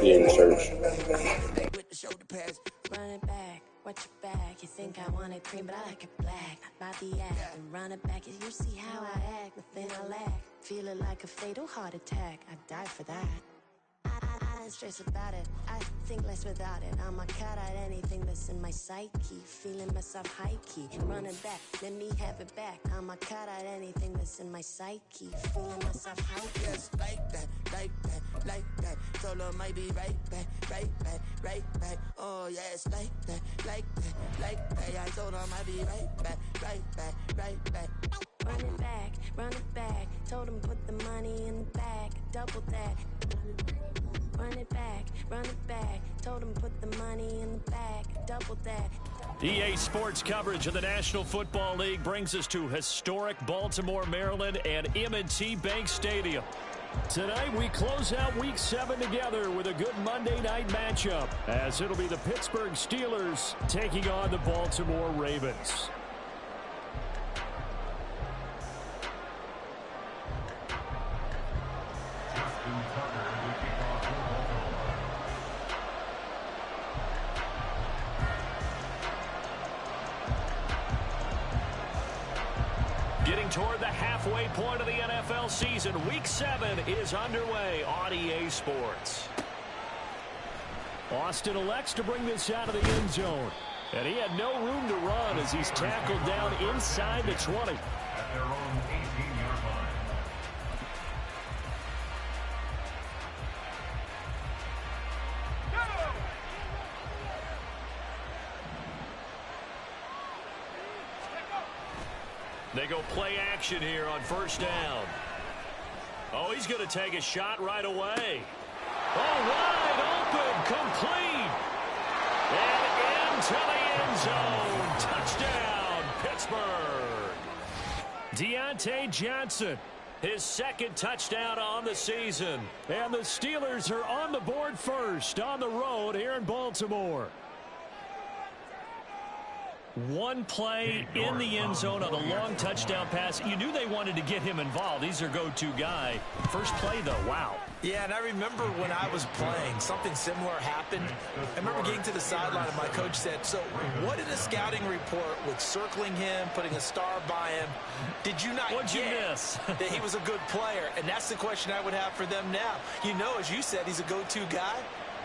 In church. Run it back, watch your back. You think I want it cream, but I like it black. About the act and run it back. You see how I act, nothing I lack. Feeling like a fatal heart attack. I'd die for that. I don't stress about it. I think less without it. I'ma cut out anything that's in my psyche. Feeling myself high key. Run it back, let me have it back. I'ma cut out anything that's in my psyche. Feeling myself high key. Yes, like that, like that, like that. Solo might be right back, right back, right back. Oh yes, like that, like that, like that. I told him I'd be right back, right back, right back. Run it back, run it back. Told him put the money in the bag. Double that. Run it back, run it back. Told him put the money in the bag. Double that. EA Sports coverage of the National Football League brings us to historic Baltimore, Maryland and M&T Bank Stadium. Tonight we close out Week 7 together with a good Monday night matchup, as it'll be the Pittsburgh Steelers taking on the Baltimore Ravens. Getting toward the halfway point of the NFL season, Week 7 is underway on EA Sports. Austin elects to bring this out of the end zone. And he had no room to run as he's tackled down inside the 20. At their own 18-yard line. They go play action here on first down. Oh, he's going to take a shot right away. Oh, wide open, complete. And into the end zone. Touchdown, Pittsburgh. Deontay Johnson, his second touchdown on the season. And the Steelers are on the board first on the road here in Baltimore. One play in the end zone on a long touchdown pass. You knew they wanted to get him involved. He's their go-to guy. First play, though, wow. Yeah, and I remember when I was playing, something similar happened. I remember getting to the sideline, and my coach said, so what did a scouting report with circling him, putting a star by him, did you not What'd you miss? that he was a good player? And that's the question I would have for them now. You know, as you said, he's a go-to guy.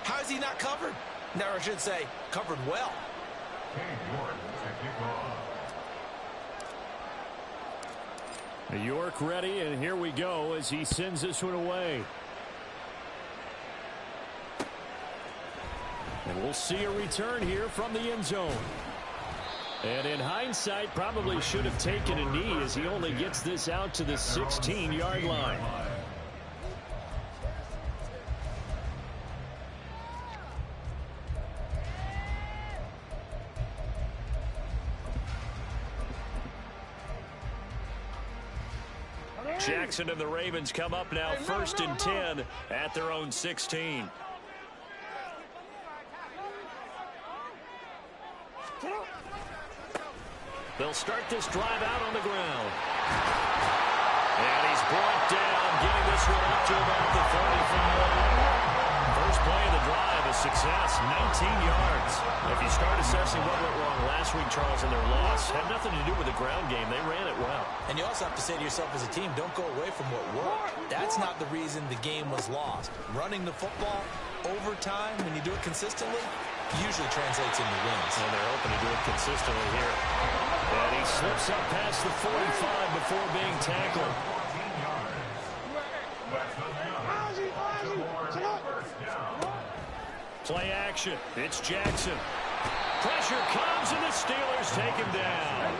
How is he not covered? No, I should say, covered well. York ready, and here we go as he sends this one away. And we'll see a return here from the end zone. And in hindsight, probably should have taken a knee as he only gets this out to the 16-yard line. Jackson and the Ravens come up now, 1st and 10 at their own 16. They'll start this drive out on the ground. And he's brought down, getting this one up to about the 45. First play of the drive, a success, 19 yards. If you start assessing what went wrong last week, Charles, in their loss, had nothing to do with the ground game. They ran it well. And you also have to say to yourself as a team, don't go away from what worked. That's not the reason the game was lost. Running the football, overtime, when you do it consistently, usually translates into wins. And they're hoping to do it consistently here. And he slips up past the 45 before being tackled. Play action. It's Jackson. Pressure comes, and the Steelers take him down.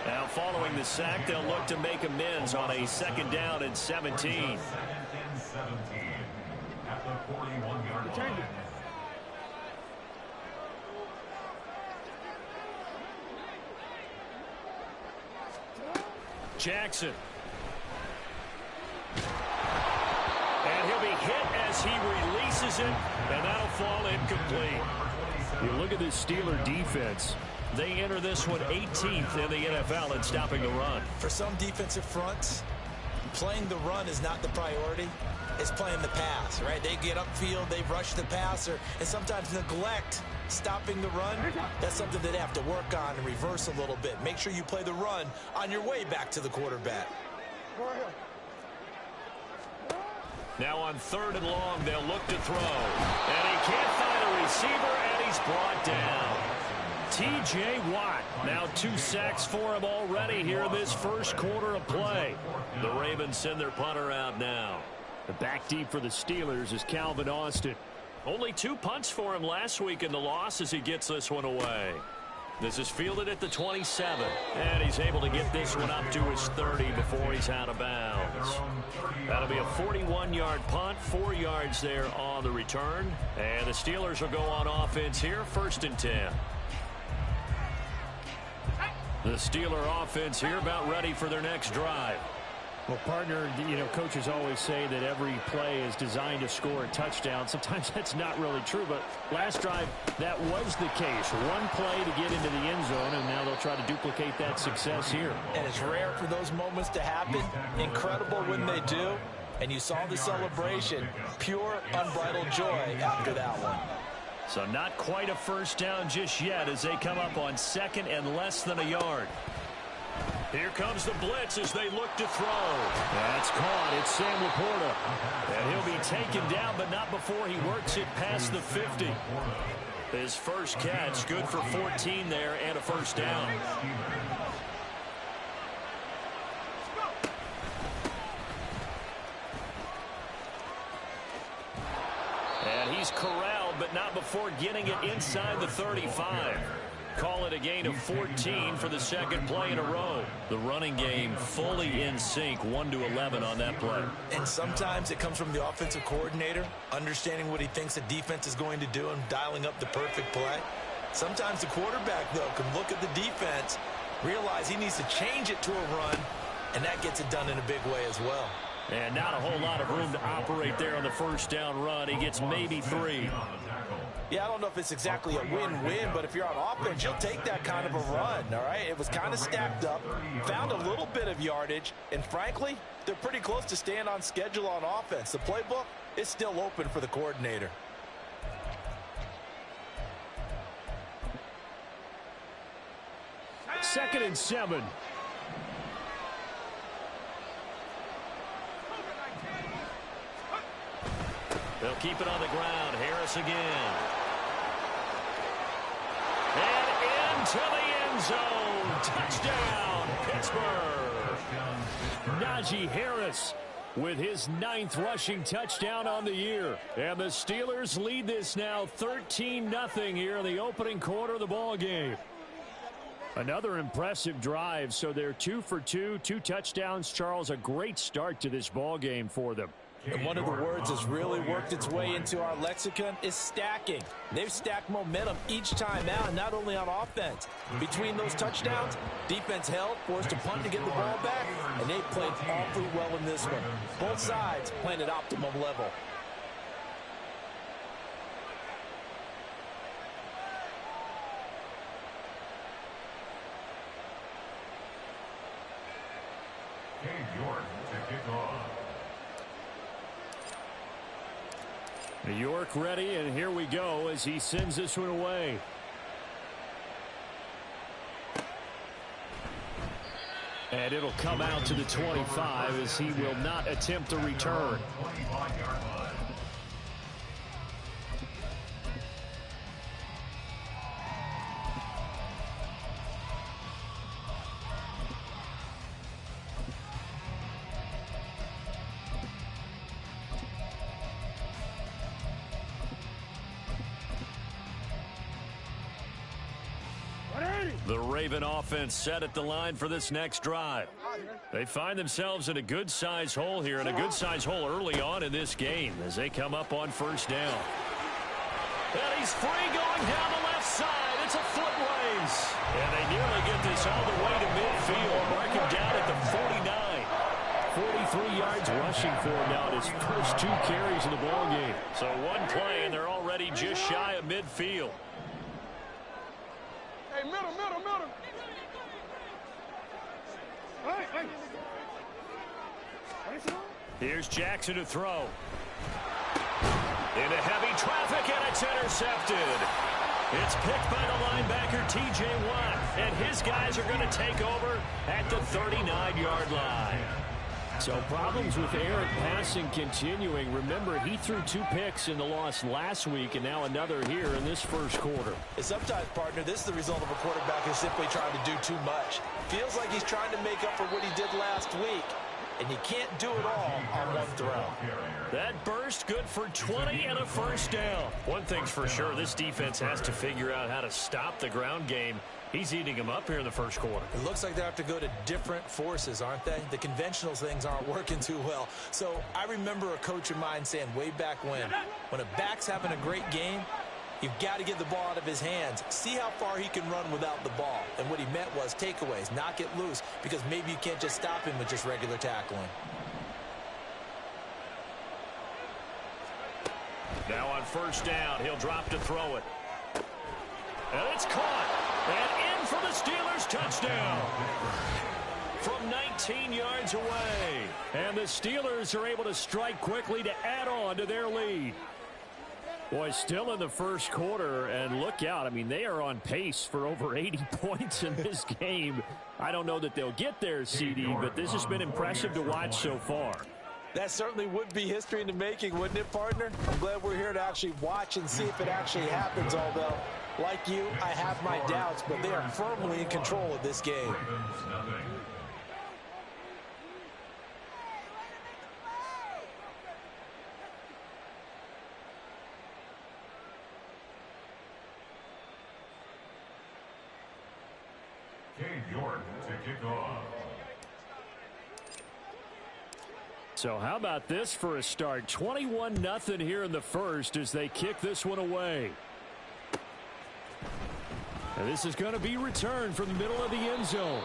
Now following the sack, they'll look to make amends on a 2nd down and 17. At the 41-yard line. Jackson. And he'll be hit as he releases it, and that'll fall incomplete. You look at this Steeler defense. They enter this one 18th in the NFL in stopping the run. For some defensive fronts, playing the run is not the priority. It's playing the pass, right? They get upfield, they rush the passer, and sometimes neglect stopping the run. That's something that they have to work on and reverse a little bit. Make sure you play the run on your way back to the quarterback. Now on 3rd and long, they'll look to throw. And he can't find a receiver, and he's brought down. T.J. Watt, now 2 sacks for him already here in this first quarter of play. The Ravens send their punter out now. The back deep for the Steelers is Calvin Austin. Only 2 punts for him last week in the loss as he gets this one away. This is fielded at the 27, and he's able to get this one up to his 30 before he's out of bounds. That'll be a 41-yard punt, 4 yards there on the return, and the Steelers will go on offense here, 1st and 10. The Steeler offense here about ready for their next drive. Well, partner, you know, coaches always say that every play is designed to score a touchdown. Sometimes that's not really true, but last drive, that was the case. One play to get into the end zone, and now they'll try to duplicate that success here. And it's rare for those moments to happen. Incredible when they do. And you saw the celebration. Pure, unbridled joy after that one. So not quite a first down just yet as they come up on 2nd and less than a yard. Here comes the blitz as they look to throw. That's caught. It's Sam Laporta. And he'll be taken down, but not before he works it past the 50. His first catch, good for 14 there and a first down. And he's corralled, but not before getting it inside the 35. Call it a gain of 14 for the 2nd play in a row. The running game fully in sync, 1-11 on that play. And sometimes it comes from the offensive coordinator, understanding what he thinks the defense is going to do and dialing up the perfect play. Sometimes the quarterback, though, can look at the defense, realize he needs to change it to a run, and that gets it done in a big way as well. And not a whole lot of room to operate there on the first down run. He gets maybe 3. Yeah, I don't know if it's exactly a win-win, but if you're on offense, you'll take that kind of a run, all right? It was kind of stacked up, found a little bit of yardage, and frankly, they're pretty close to staying on schedule on offense. The playbook is still open for the coordinator. Second and 7. They'll keep it on the ground. Harris again. And into the end zone. Touchdown, Pittsburgh. Najee Harris with his 9th rushing touchdown on the year. And the Steelers lead this now 13-0 here in the opening quarter of the ball game. Another impressive drive, so they're 2 for 2, 2 touchdowns. Charles, a great start to this ball game for them. And one of the words that's really worked its way into our lexicon is stacking. They've stacked momentum each time out, not only on offense. Between those touchdowns, defense held, forced a punt to get the ball back, and they played awfully well in this one. Both sides playing at optimum level. New York to kick off. New York ready, and here we go as he sends this one away. And it'll come out to the 25 as he will not attempt a return. 25-yard line. The Raven offense set at the line for this next drive. They find themselves in a good-sized hole here, and a good-sized hole early on in this game as they come up on first down. And he's free going down the left side. It's a foot race. And they nearly get this all the way to midfield. Mark him down at the 49. 43 yards rushing for him now in his first 2 carries in the ballgame. So one play, and they're already just shy of midfield. Hey, middle. Hey. Here's Jackson to throw. Into heavy traffic, and it's intercepted. It's picked by the linebacker, T.J. Watt, and his guys are going to take over at the 39-yard line. So problems with errant passing continuing. Remember, he threw 2 picks in the loss last week, and now another here in this first quarter. And sometimes, partner, this is the result of a quarterback who's simply trying to do too much. Feels like he's trying to make up for what he did last week, and you can't do it all on one throw. That burst good for 20 and a first down. One thing's for sure, this defense has to figure out how to stop the ground game. He's eating them up here in the first quarter. It looks like they have to go to different forces, aren't they? The conventional things aren't working too well. So I remember a coach of mine saying way back when a back's having a great game, you've got to get the ball out of his hands. See how far he can run without the ball. And what he meant was takeaways, knock it loose, because maybe you can't just stop him with just regular tackling. Now on first down, he'll drop to throw it. And it's caught. And in for the Steelers, touchdown. From 19 yards away. And the Steelers are able to strike quickly to add on to their lead. Boy, still in the first quarter, and look out. I mean, they are on pace for over 80 points in this game. I don't know that they'll get there, CD, but this has been impressive to watch so far. That certainly would be history in the making, wouldn't it, partner? I'm glad we're here to actually watch and see if it actually happens, although, like you, I have my doubts, but they are firmly in control of this game. York to kick off. So how about this for a start? 21-0 here in the first as they kick this one away. And this is going to be returned from the middle of the end zone.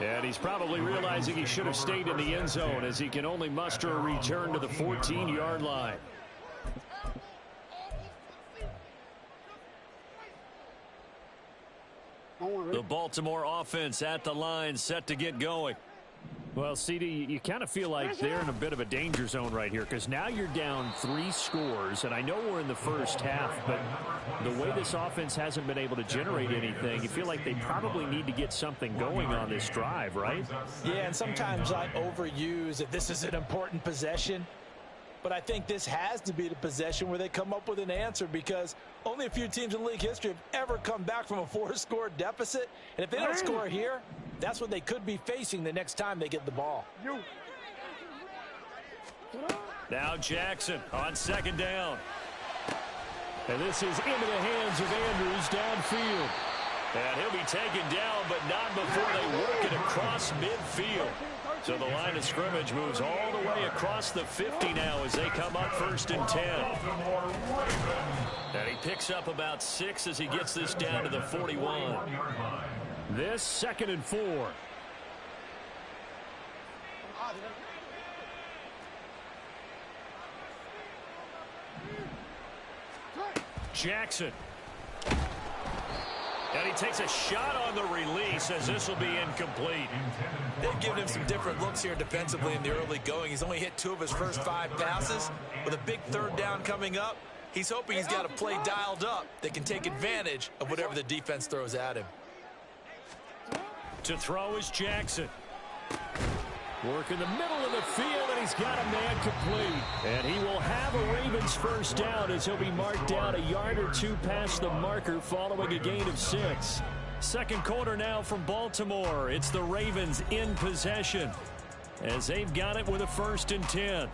And he's probably realizing he should have stayed in the end zone as he can only muster a return to the 14-yard line. The Baltimore offense at the line, set to get going. Well, CD, you kind of feel like they're in a bit of a danger zone right here because now you're down 3 scores, and I know we're in the first half, but the way this offense hasn't been able to generate anything, you feel like they probably need to get something going on this drive, right? Yeah, and sometimes I overuse that this is an important possession. But I think this has to be the possession where they come up with an answer because only a few teams in league history have ever come back from a 4-score deficit. And if they don't score here, that's what they could be facing the next time they get the ball. Now Jackson on second down. And this is into the hands of Andrews downfield. And he'll be taken down, but not before they work it across midfield. So the line of scrimmage moves all the way across the 50 now as they come up 1st and 10. And he picks up about 6 as he gets this down to the 41. This 2nd and 4. Jackson. And he takes a shot on the release as this will be incomplete. They've given him some different looks here defensively in the early going. He's only hit 2 of his first 5 passes. With a big 3rd down coming up, he's hoping he's got a play dialed up that can take advantage of whatever the defense throws at him. To throw is Jackson. Work in the middle of the field, and he's got a man complete. And he will have a Ravens first down as he'll be marked down a yard or 2 past the marker following a gain of 6. Second quarter now from Baltimore. It's the Ravens in possession as they've got it with a 1st and 10.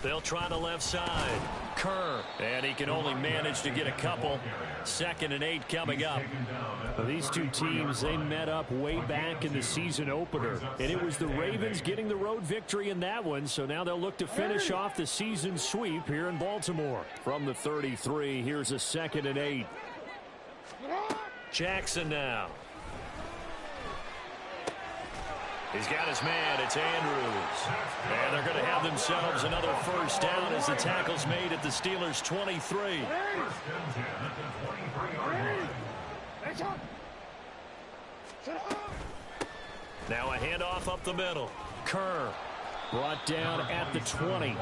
They'll try the left side. Kerr, and he can only manage to get a couple. 2nd and 8 coming up. Well, these two teams, they met up way back in the season opener, and it was the Ravens getting the road victory in that one, so now they'll look to finish off the season sweep here in Baltimore. From the 33, here's a 2nd and 8. Jackson now. He's got his man. It's Andrews. And they're going to have themselves another first down as the tackle's made at the Steelers' 23. Now a handoff up the middle. Kerr brought down at the 20.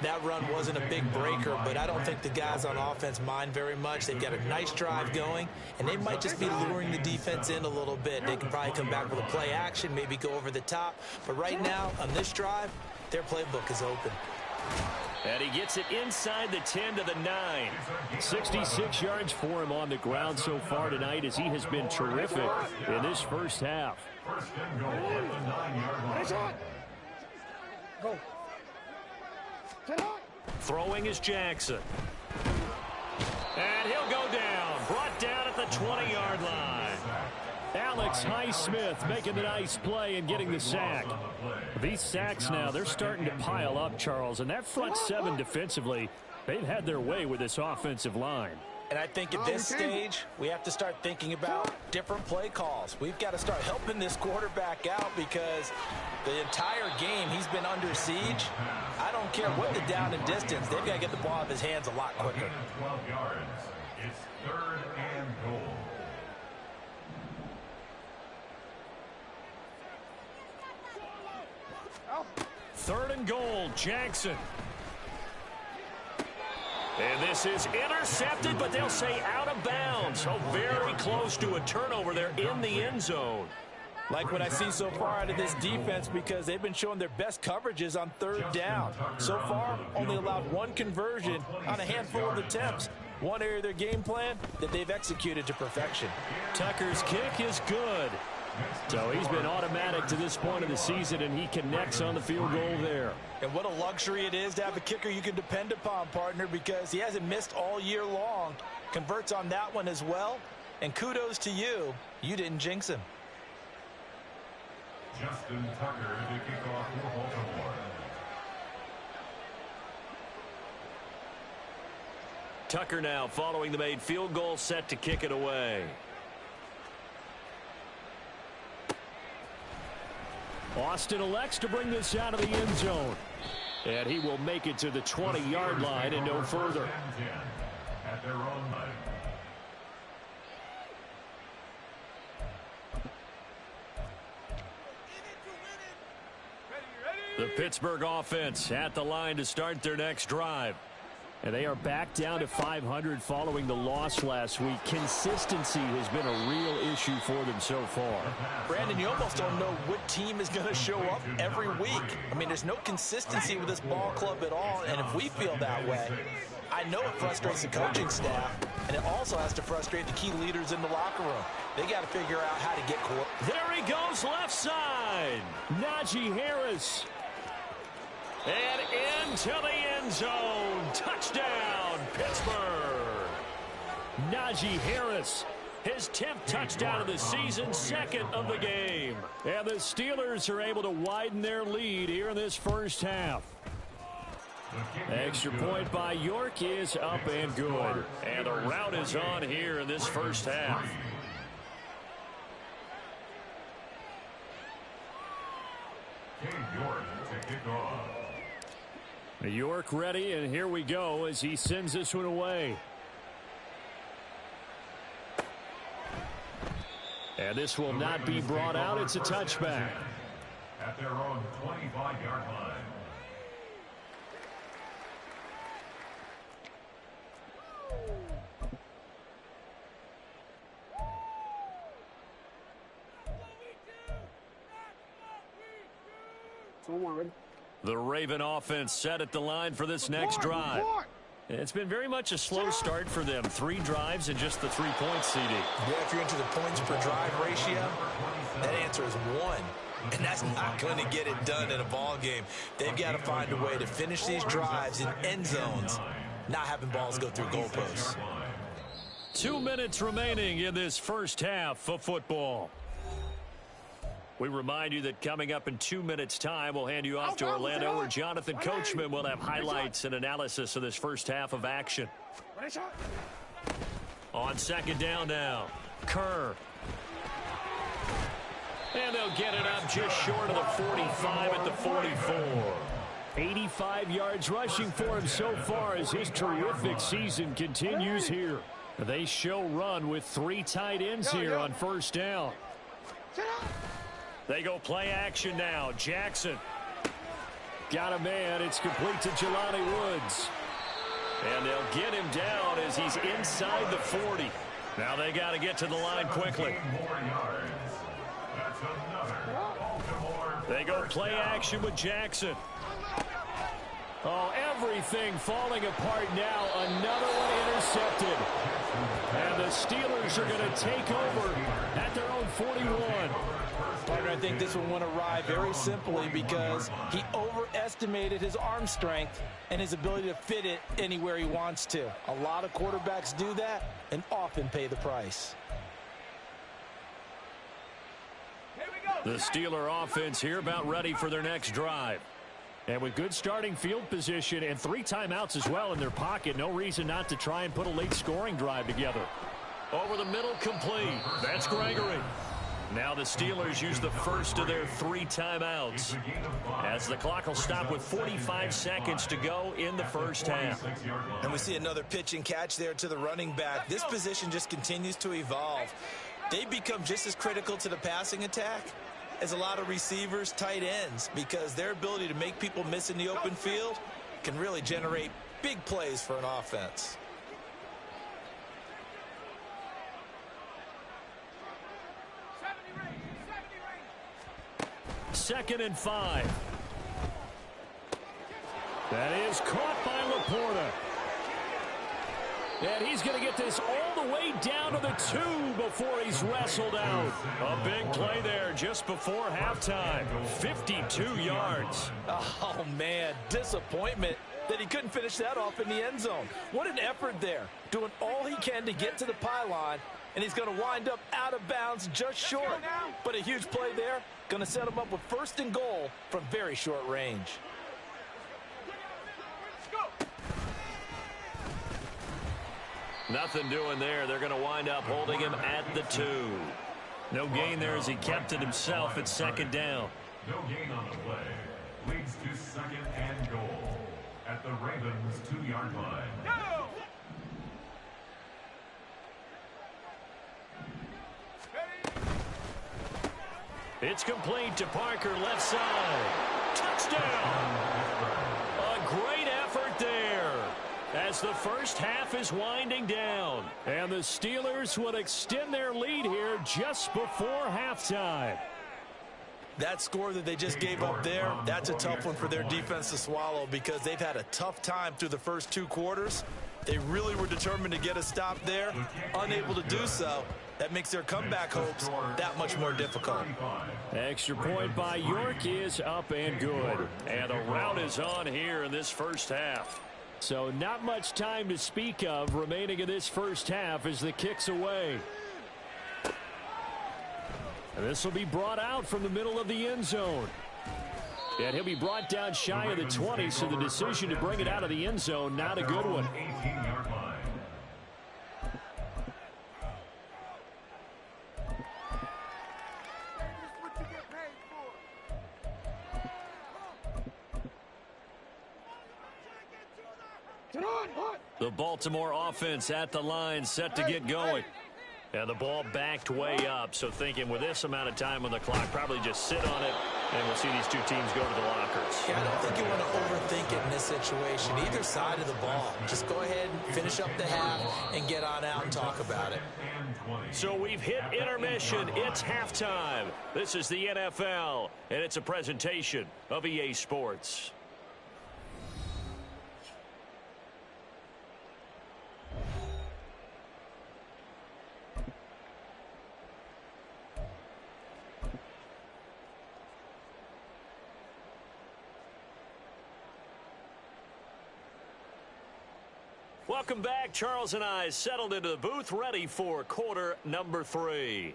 That run wasn't a big breaker, but I don't think the guys on offense mind very much. They've got a nice drive going, and they might just be luring the defense in a little bit. They can probably come back with a play action, maybe go over the top. But right now, on this drive, their playbook is open. And he gets it inside the 10 to the 9. 66 yards for him on the ground so far tonight as he has been terrific in this first half. First and goal at the 9-yard line. Go. Throwing is Jackson. And he'll go down. Brought down at the 20-yard line. Alex Highsmith making the nice play and getting the sack. These sacks now, they're starting to pile up, Charles. And that front seven defensively, they've had their way with this offensive line. And I think at this stage, we have to start thinking about different play calls. We've got to start helping this quarterback out because the entire game he's been under siege. I don't care what the down and distance. They've got to get the ball out of his hands a lot quicker. 12 yards. It's 3rd and goal. Third and goal, Jackson. And this is intercepted, but they'll say out of bounds. So very close to a turnover there in the end zone. Like what I see so far out of this defense because they've been showing their best coverages on 3rd down. So far, only allowed 1 conversion on a handful of attempts. One area of their game plan that they've executed to perfection. Tucker's kick is good. So he's been automatic to this point of the season, and he connects on the field goal there. And what a luxury it is to have a kicker you can depend upon, partner, because he hasn't missed all year long. Converts on that one as well. And kudos to you. You didn't jinx him. Justin Tucker to kick off for Baltimore. Tucker now following the made field goal, set to kick it away. Austin elects to bring this out of the end zone. And he will make it to the 20-yard line and no further. At their own line. The Pittsburgh offense at the line to start their next drive. And they are back down to 500 following the loss last week. Consistency has been a real issue for them so far. Brandon, you almost don't know what team is going to show up every week. I mean, there's no consistency with this ball club at all, and if we feel that way, I know it frustrates the coaching staff, and it also has to frustrate the key leaders in the locker room. They got to figure out how to get core. There he goes, left side. Najee Harris. And into the end zone. Touchdown, Pittsburgh. Najee Harris, his 10th touchdown of the season, 2nd of the game. And the Steelers are able to widen their lead here in this first half. Extra point by York is up and good. And the route is on here in this first half. York to kick off. York ready, and here we go as he sends this one away. And this will not be brought out. It's a touchback. At their own 25-yard line. The Raven offense set at the line for this next drive. It's been very much a slow start for them. 3 drives and just the 3 points, CD. Yeah, if you're into the points per drive ratio, that answer is 1. And that's not going to get it done in a ball game. They've got to find a way to finish these drives in end zones, not having balls go through goalposts. 2 minutes remaining in this first half of football. We remind you that coming up in 2 minutes' time, we'll hand you off to Orlando, where Jonathan Coachman will have highlights and analysis of this first half of action. On second down now, Kerr. And they'll get it up just short of the 45 at the 44. 85 yards rushing for him so far as his terrific season continues here. They show run with 3 tight ends here on first down. They go play action now. Jackson. Got a man. It's complete to Jelani Woods. And they'll get him down as he's inside the 40. Now they got to get to the line quickly. They go play action with Jackson. Oh, everything falling apart now. Another one intercepted. And the Steelers are going to take over at their own 41. Partner, I think this one went awry very simply because he overestimated his arm strength and his ability to fit it anywhere he wants to. A lot of quarterbacks do that and often pay the price. The Steeler offense here about ready for their next drive. And with good starting field position and 3 timeouts as well in their pocket, no reason not to try and put a late scoring drive together. Over the middle, complete. That's Gregory. Now the Steelers use the first of their 3 timeouts, as the clock will stop with 45 seconds to go in the first half. And we see another pitch and catch there to the running back. This position just continues to evolve. They become just as critical to the passing attack as a lot of receivers, tight ends, because their ability to make people miss in the open field can really generate big plays for an offense. Second and 5. That is caught by Laporta. And he's going to get this all the way down to the 2 before he's wrestled out. A big play there just before halftime. 52 yards. Oh, man, disappointment that he couldn't finish that off in the end zone. What an effort there, doing all he can to get to the pylon, and he's going to wind up out of bounds just short. But a huge play there, going to set him up with first and goal from very short range. Nothing doing there. They're going to wind up holding him at the 2. No gain there as he kept it himself at second down. No gain on the play. Leads to second and goal at the Ravens' 2-yard line. Go! It's complete to Parker, left side. Touchdown! A great effort there as the first half is winding down. And the Steelers will extend their lead here just before halftime. That score that they just gave up there, that's a tough one for their defense to swallow because they've had a tough time through the first 2 quarters. They really were determined to get a stop there, unable to do so. That makes their comeback hopes that much more difficult. Extra point by York is up and good. And the rout is on here in this first half. So not much time to speak of remaining in this first half as the kick's away. And this will be brought out from the middle of the end zone. And he'll be brought down shy of the 20, so the decision to bring it out of the end zone, not a good one. 18-yard line. The Baltimore offense at the line, set to get going. And the ball backed way up, so thinking with this amount of time on the clock, probably just sit on it, and we'll see these 2 teams go to the lockers. Yeah, I don't think you want to overthink it in this situation. Either side of the ball. Just go ahead and finish up the half and get on out and talk about it. So we've hit intermission. It's halftime. This is the NFL, and it's a presentation of EA Sports. Welcome back. Charles and I settled into the booth, ready for quarter number 3.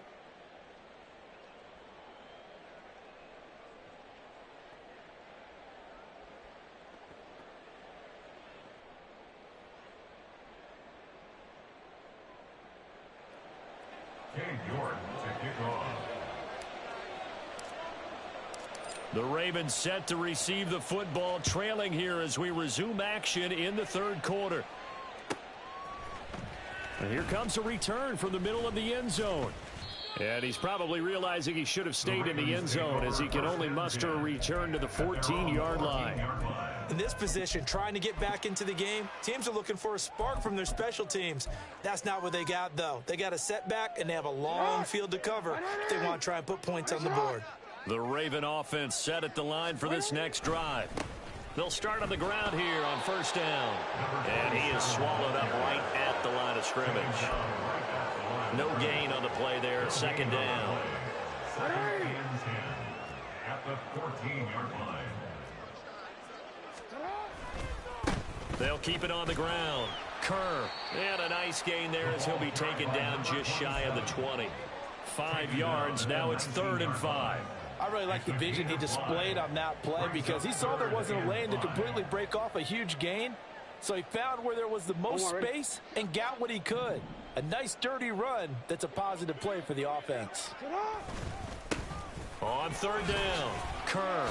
The Ravens set to receive the football, trailing here as we resume action in the third quarter. And here comes a return from the middle of the end zone. And he's probably realizing he should have stayed in the end zone as he can only muster a return to the 14-yard line. In this position, trying to get back into the game, teams are looking for a spark from their special teams. That's not what they got, though. They got a setback, and they have a long field to cover if they want to try and put points on the board. The Raven offense set at the line for this next drive. They'll start on the ground here on first down. And he is swallowed up right at the line of scrimmage. No gain on the play there, second down. At the 14-yard line. They'll keep it on the ground. Kerr, and a nice gain there as he'll be taken down just shy of the 20. 5 yards, now it's 3rd and 5. I really like the vision he displayed on that play because he saw there wasn't a lane to completely break off a huge gain. So he found where there was the most space and got what he could. A nice dirty run that's a positive play for the offense. On 3rd down, Kerr.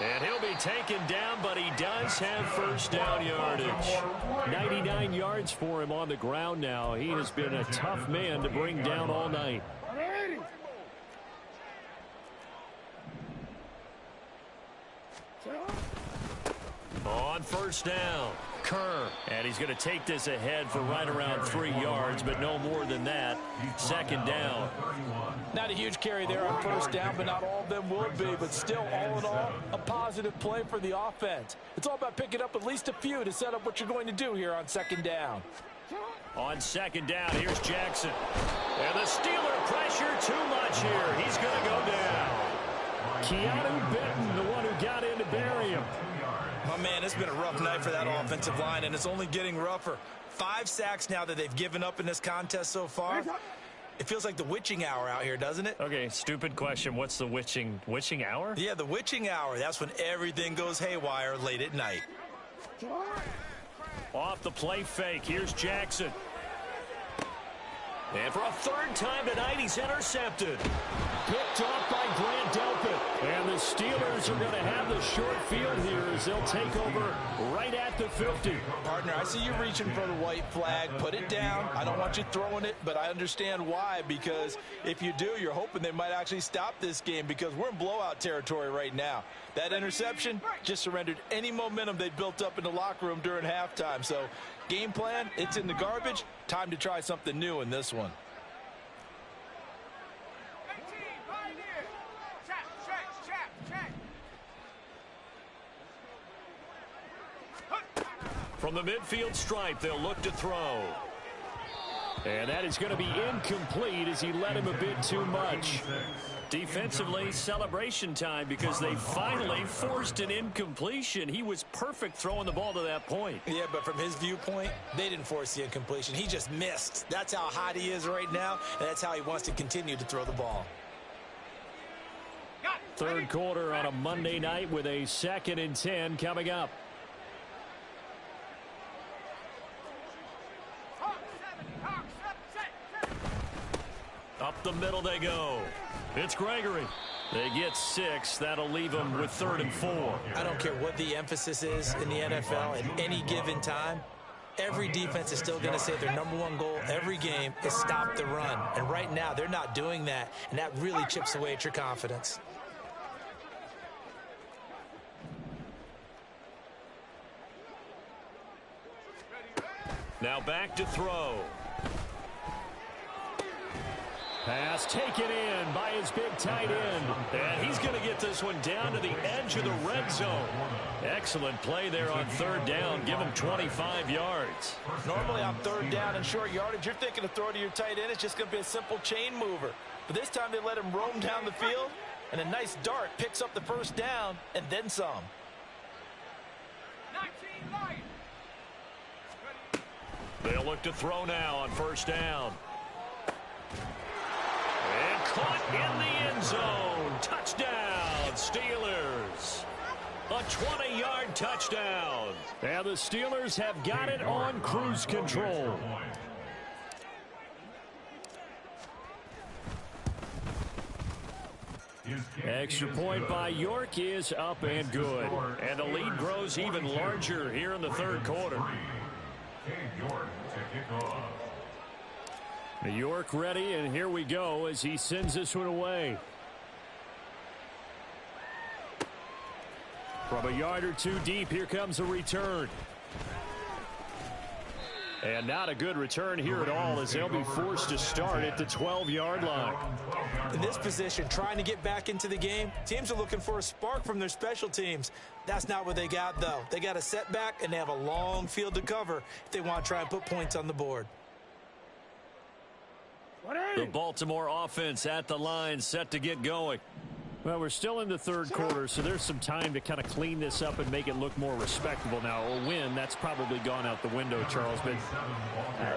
And he'll be taken down, but he does have first down yardage. 99 yards for him on the ground now. He has been a tough man to bring down all night. On first down, Kerr. And he's going to take this ahead for right around 3 yards, but no more than that. Second down. Not a huge carry there on first down, but not all of them will be. But still, all in all, a positive play for the offense. It's all about picking up at least a few to set up what you're going to do here on second down. On second down, here's Jackson. And the Steeler pressure too much here. He's going to go down. Keanu Benton, the one who got in to bury him. My man, it's been a rough night for that offensive line, and it's only getting rougher. 5 sacks now that they've given up in this contest so far. It feels like the witching hour out here, doesn't it? Okay, stupid question. What's the witching hour? Yeah, the witching hour. That's when everything goes haywire late at night. Off the play fake, here's Jackson. And for a 3rd time tonight, he's intercepted. Picked off by Grant Delpit. And the Steelers are going to have the short field here as they'll take over right at the 50. Partner, I see you reaching for the white flag. Put it down. I don't want you throwing it, but I understand why. Because if you do, you're hoping they might actually stop this game because we're in blowout territory right now. That interception just surrendered any momentum they built up in the locker room during halftime. So game plan, it's in the garbage. Time to try something new in this one. From the midfield stripe, they'll look to throw. And that is going to be incomplete as he led him a bit too much. Defensively, celebration time because they finally forced an incompletion. He was perfect throwing the ball to that point. Yeah, but from his viewpoint, they didn't force the incompletion. He just missed. That's how hot he is right now, and that's how he wants to continue to throw the ball. Third quarter on a Monday night with a 2nd and 10 coming up. Up the middle they go. It's Gregory. They get 6. That'll leave them with 3rd and 4. I don't care what the emphasis is in the NFL at any given time. Every defense is still going to say their #1 goal every game is stop the run. And right now, they're not doing that, and that really chips away at your confidence. Now back to throw. Pass taken in by his big tight end. And he's going to get this one down to the edge of the red zone. Excellent play there on 3rd down. Give him 25 yards. Normally on 3rd down and short yardage, you're thinking to throw to your tight end. It's just going to be a simple chain mover. But this time they let him roam down the field. And a nice dart picks up the 1st down and then some. 19 Lions. They'll look to throw now on first down. And caught in the end zone. Touchdown, Steelers. A 20-yard touchdown. And the Steelers have got it on cruise control. Extra point by York is up and good. And the lead grows even larger here in the third quarter. York ready, and here we go as he sends this one away. From a yard or two deep, here comes a return. And not a good return here at all, as they'll be forced to start at the 12-yard line. In this position, trying to get back into the game, teams are looking for a spark from their special teams. That's not what they got, though. They got a setback, and they have a long field to cover if they want to try and put points on the board. The Baltimore offense at the line, set to get going. Well, we're still in the third quarter, so there's some time to kind of clean this up and make it look more respectable now. A win, that's probably gone out the window, Charles. But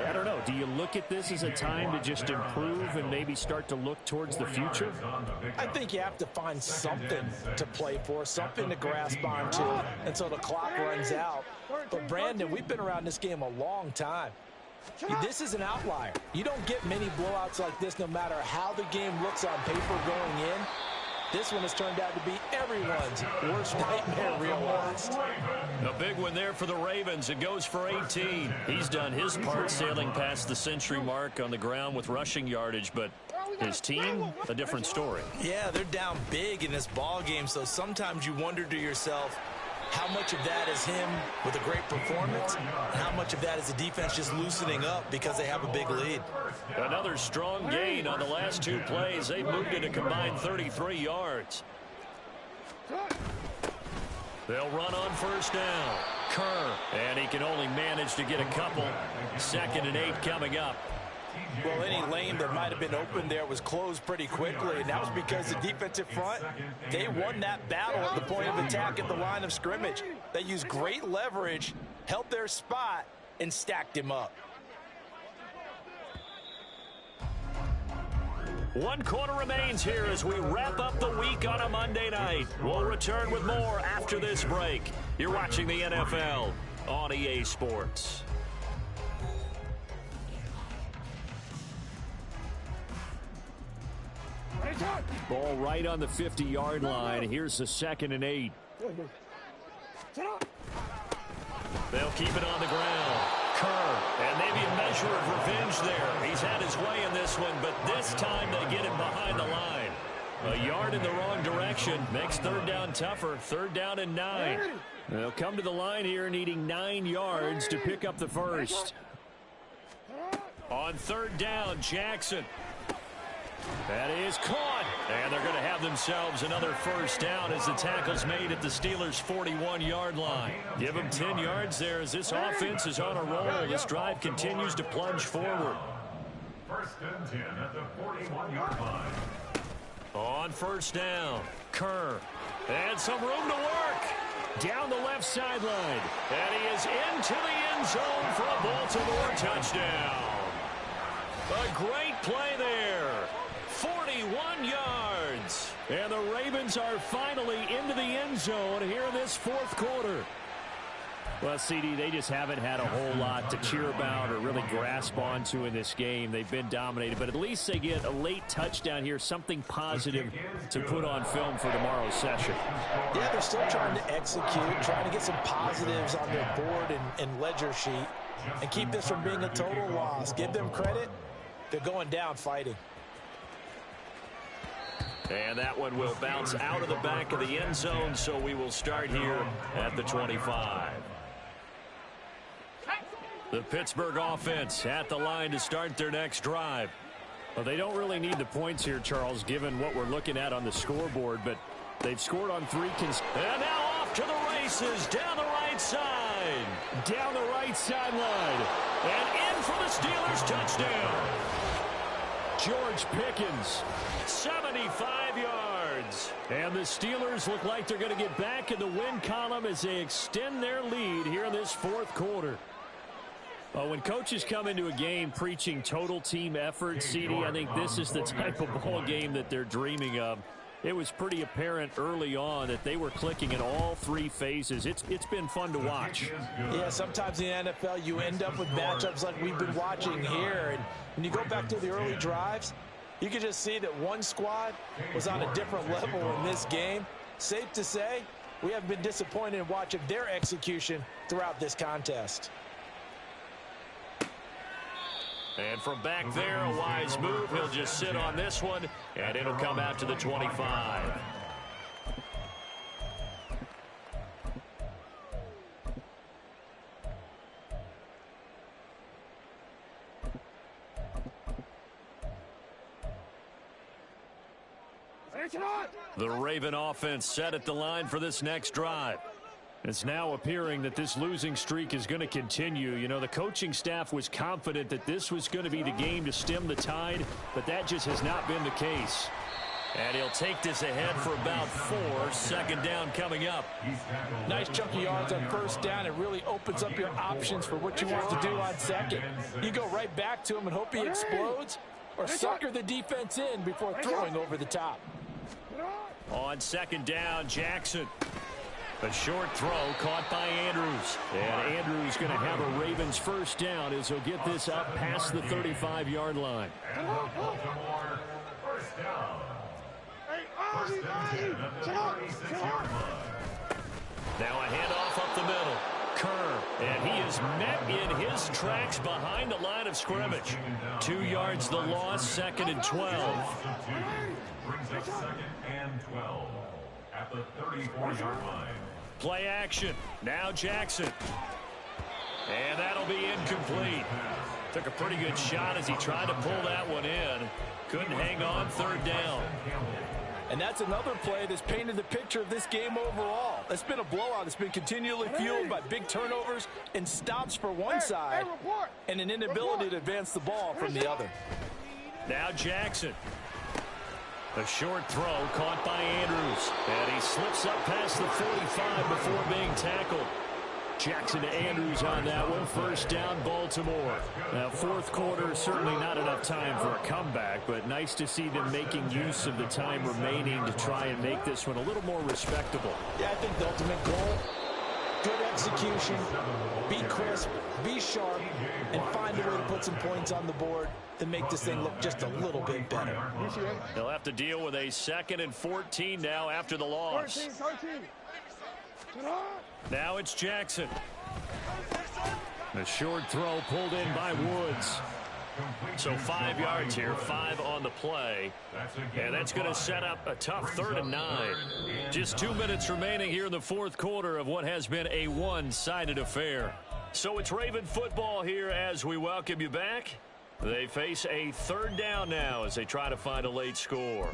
I don't know. Do you look at this as a time to just improve and maybe start to look towards the future? I think you have to find something to play for, something to grasp onto until the clock runs out. But, Brandon, we've been around this game a long time. This is an outlier. You don't get many blowouts like this no matter how the game looks on paper going in. This one has turned out to be everyone's worst nightmare realized. A big one there for the Ravens. It goes for 18. He's done his part sailing past the century mark on the ground with rushing yardage, but his team, a different story. Yeah, they're down big in this ball game, so sometimes you wonder to yourself, how much of that is him with a great performance, and how much of that is the defense just loosening up because they have a big lead. Another strong gain on the last two plays. They moved it a combined 33 yards. They'll run on first down. Kerr, and he can only manage to get a couple. 2nd and 8 coming up. Well, any lane that might have been open there was closed pretty quickly, and that was because the defensive front, they won that battle at the point of attack at the line of scrimmage. They used great leverage, held their spot, and stacked him up. 1 quarter remains here as we wrap up the week on a Monday night. We'll return with more after this break. You're watching the NFL on EA Sports. Ball right on the 50-yard line. Here's the 2nd and 8. They'll keep it on the ground. Kerr, and maybe a measure of revenge there. He's had his way in this one, but this time they get him behind the line. A yard in the wrong direction makes third down tougher. 3rd down and 9. They'll come to the line here needing 9 yards to pick up the first. On 3rd down, Jackson. That is caught, and they're going to have themselves another first down as the tackle's made at the Steelers' 41-yard line. Give them 10 yards there as this offense is on a roll. This drive continues to plunge forward. 1st and 10 at the 41-yard line. On first down, Kerr, and some room to work. Down the left sideline. And he is into the end zone for a Baltimore touchdown. A great play there. 41 yards. And the Ravens are finally into the end zone here in this 4th quarter. Well, CD, they just haven't had a whole lot to cheer about or really grasp onto in this game. They've been dominated, but at least they get a late touchdown here, something positive to put on film for tomorrow's session. Yeah, they're still trying to execute, trying to get some positives on their board and ledger sheet and keep this from being a total loss. Give them credit. They're going down fighting. And that one will bounce out of the back of the end zone, so we will start here at the 25. The Pittsburgh offense at the line to start their next drive. Well, they don't really need the points here, Charles, given what we're looking at on the scoreboard, but they've scored on 3 And now off to the races down the right side. Down the right sideline. And in for the Steelers touchdown. George Pickens. 75 yards. And the Steelers look like they're going to get back in the win column as they extend their lead here in this 4th quarter. Well, when coaches come into a game preaching total team effort, CD, I think this is the type of ball game that they're dreaming of. It was pretty apparent early on that they were clicking in all three phases. It's been fun to watch. Yeah, sometimes in the NFL you end up with matchups like we've been watching here. And when you go back to the early drives, you can just see that one squad was on a different level in this game. Safe to say, we haven't been disappointed in watching their execution throughout this contest. And from back there, a wise move. He'll just sit on this one, and it'll come out to the 25. The Raven offense set at the line for this next drive. It's now appearing that this losing streak is going to continue. You know, the coaching staff was confident that this was going to be the game to stem the tide, but that just has not been the case. And he'll take this ahead for about 4. Second down coming up. Nice chunky yards on first down. It really opens up your options for what you want to do on second. You go right back to him and hope he explodes, or sucker the defense in before throwing over the top. On second down, Jackson. A short throw caught by Andrews. And Andrews going to have a Ravens first down as he'll get this up past the 35-yard line. And Baltimore, first down. First down at the 36-yard line. Now a handoff up the middle. Kerr, and he is met in his tracks behind the line of scrimmage. 2 yards the loss, second and 12. Brings up second and 12 at the 34-yard line. Play action. Now Jackson. And that'll be incomplete. Took a pretty good shot as he tried to pull that one in. Couldn't hang on, third down. And that's another play that's painted the picture of this game overall. It's been a blowout. It's been continually fueled by big turnovers and stops for one side and an inability to advance the ball from the other. Now Jackson. A short throw caught by Andrews. And he slips up past the 45 before being tackled. Jackson to Andrews on that one. First down, Baltimore. Now, fourth quarter, certainly not enough time for a comeback, but nice to see them making use of the time remaining to try and make this one a little more respectable. Yeah, I think the ultimate goal, good execution, be crisp, be sharp, and find a way to put some points on the board to make this thing look just a little bit better. They'll have to deal with a 2nd and 14 now after the loss. Now it's Jackson. A short throw pulled in by Woods. So 5 yards here, 5 on the play. And that's going to set up a tough 3rd and 9. Just 2 minutes remaining here in the fourth quarter of what has been a one-sided affair. So it's Raven football here as we welcome you back. They face a 3rd down now as they try to find a late score.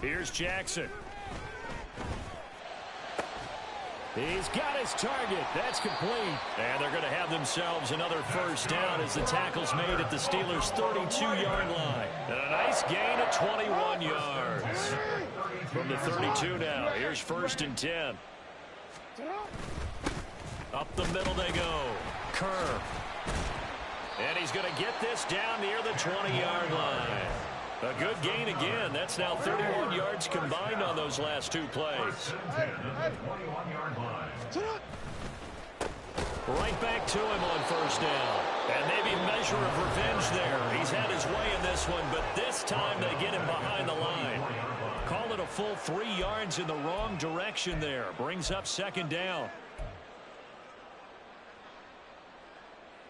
Here's Jackson. He's got his target. That's complete. And they're going to have themselves another first down as the tackle's made at the Steelers' 32-yard line. And a nice gain of 21 yards. From the 32 now. Here's 1st and 10. Up the middle they go. Kerr. And he's going to get this down near the 20-yard line. A good gain again. That's now 31 yards combined on those last 2 plays. Right back to him on first down. And maybe a measure of revenge there. He's had his way in this one, but this time they get him behind the line. Call it a full 3 yards in the wrong direction there. Brings up 2nd down.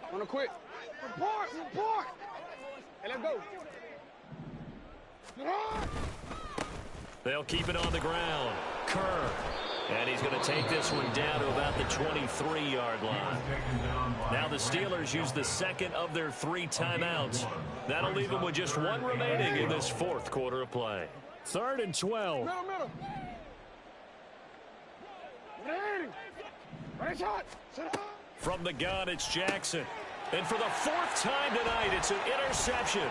I want to quit. Report. And let's go. They'll keep it on the ground. Kerr. And he's going to take this one down to about the 23-yard line. Now the Steelers use the 2nd of their 3 timeouts. That'll leave them with just 1 remaining in this fourth quarter of play. 3rd and 12. Middle. Ready, shot. From the gun, it's Jackson. And for the 4th time tonight, it's an interception.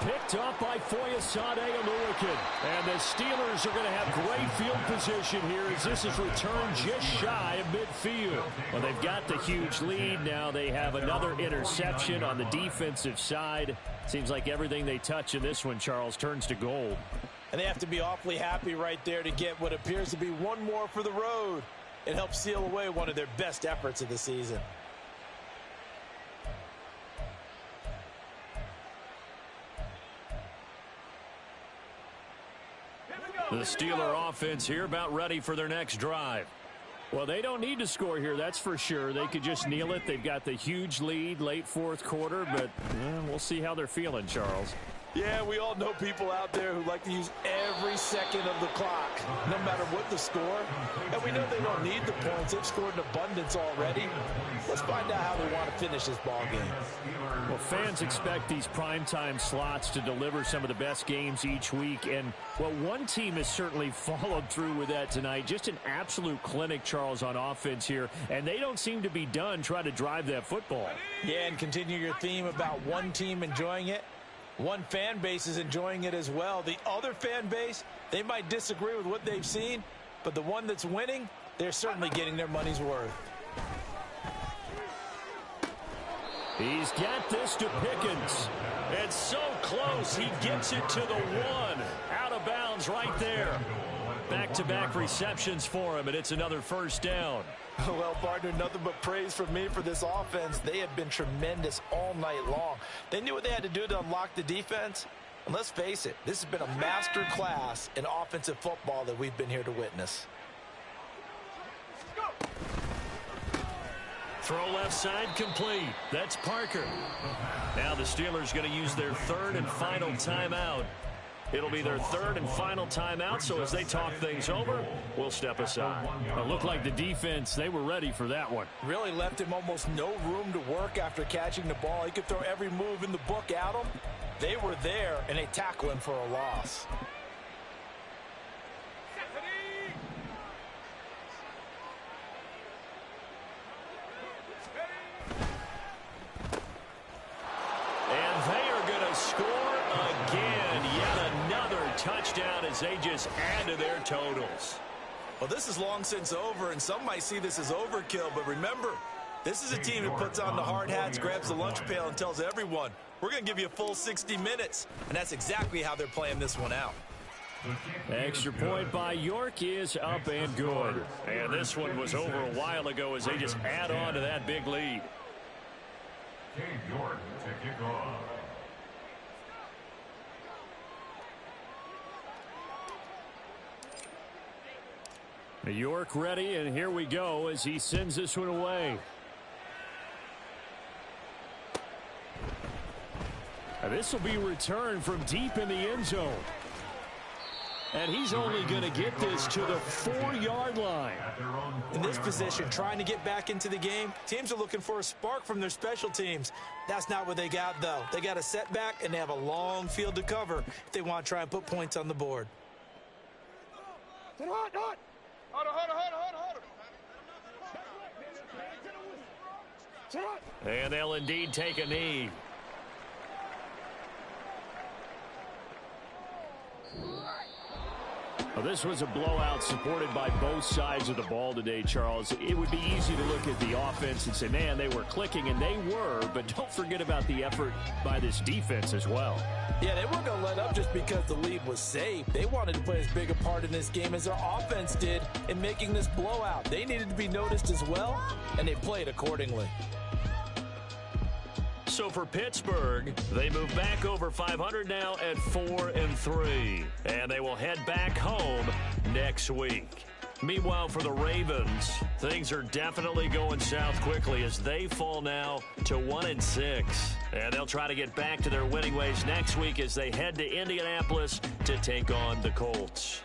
picked up by Foyesade Aluakin. And the Steelers are going to have great field position here as this is returned just shy of midfield. Well, they've got the huge lead. Now they have another interception on the defensive side. Seems like everything they touch in this one, Charles, turns to gold. And they have to be awfully happy right there to get what appears to be one more for the road. It helps seal away one of their best efforts of the season. The Steeler offense here about ready for their next drive. Well, they don't need to score here, that's for sure. They could just kneel it. They've got the huge lead late fourth quarter, but we'll see how they're feeling, Charles. Yeah, we all know people out there who like to use every second of the clock, no matter what the score. And we know they don't need the points. They've scored in abundance already. Let's find out how they want to finish this ball game. Well, fans expect these primetime slots to deliver some of the best games each week. And, well, one team has certainly followed through with that tonight. Just an absolute clinic, Charles, on offense here. And they don't seem to be done trying to drive that football. Yeah, and continue your theme about one team enjoying it. One fan base is enjoying it as well. The other fan base, they might disagree with what they've seen, but the one that's winning, they're certainly getting their money's worth. He's got this to Pickens. It's so close. He gets it to the one. Out of bounds right there. Back-to-back receptions for him, and it's another first down. Well, partner, nothing but praise from me for this offense. They have been tremendous all night long. They knew what they had to do to unlock the defense. And let's face it, this has been a master class in offensive football that we've been here to witness. Throw left side complete. That's Parker. Now the Steelers going to use their third and final timeout. It'll be their third and final timeout, so as they talk things over, we'll step aside. It looked like the defense, they were ready for that one. Really left him almost no room to work after catching the ball. He could throw every move in the book at him. They were there, and they tackle him for a loss. And they are going to score again. Yet another touchdown as they just add to their totals. Well, this is long since over, and some might see this as overkill, but remember, this is a team that puts on the hard hats, grabs the lunch pail, and tells everyone, we're going to give you a full 60 minutes, and that's exactly how they're playing this one out. Extra point by York is up and good. And this one was over a while ago as they just add on to that big lead. Cade York to kick off. York ready, and here we go as he sends this one away. This will be returned from deep in the end zone. And he's only going to get this to the 4-yard line. In this position, trying to get back into the game, teams are looking for a spark from their special teams. That's not what they got, though. They got a setback, and they have a long field to cover if they want to try and put points on the board. And they'll indeed take a knee. Well, this was a blowout supported by both sides of the ball today, Charles. It would be easy to look at the offense and say, man, they were clicking, and they were, but don't forget about the effort by this defense as well. Yeah, they weren't going to let up just because the lead was safe. They wanted to play as big a part in this game as their offense did in making this blowout. They needed to be noticed as well, and they played accordingly. So for Pittsburgh, they move back over 500 now at 4-3. And they will head back home next week. Meanwhile, for the Ravens, things are definitely going south quickly as they fall now to 1-6. And they'll try to get back to their winning ways next week as they head to Indianapolis to take on the Colts.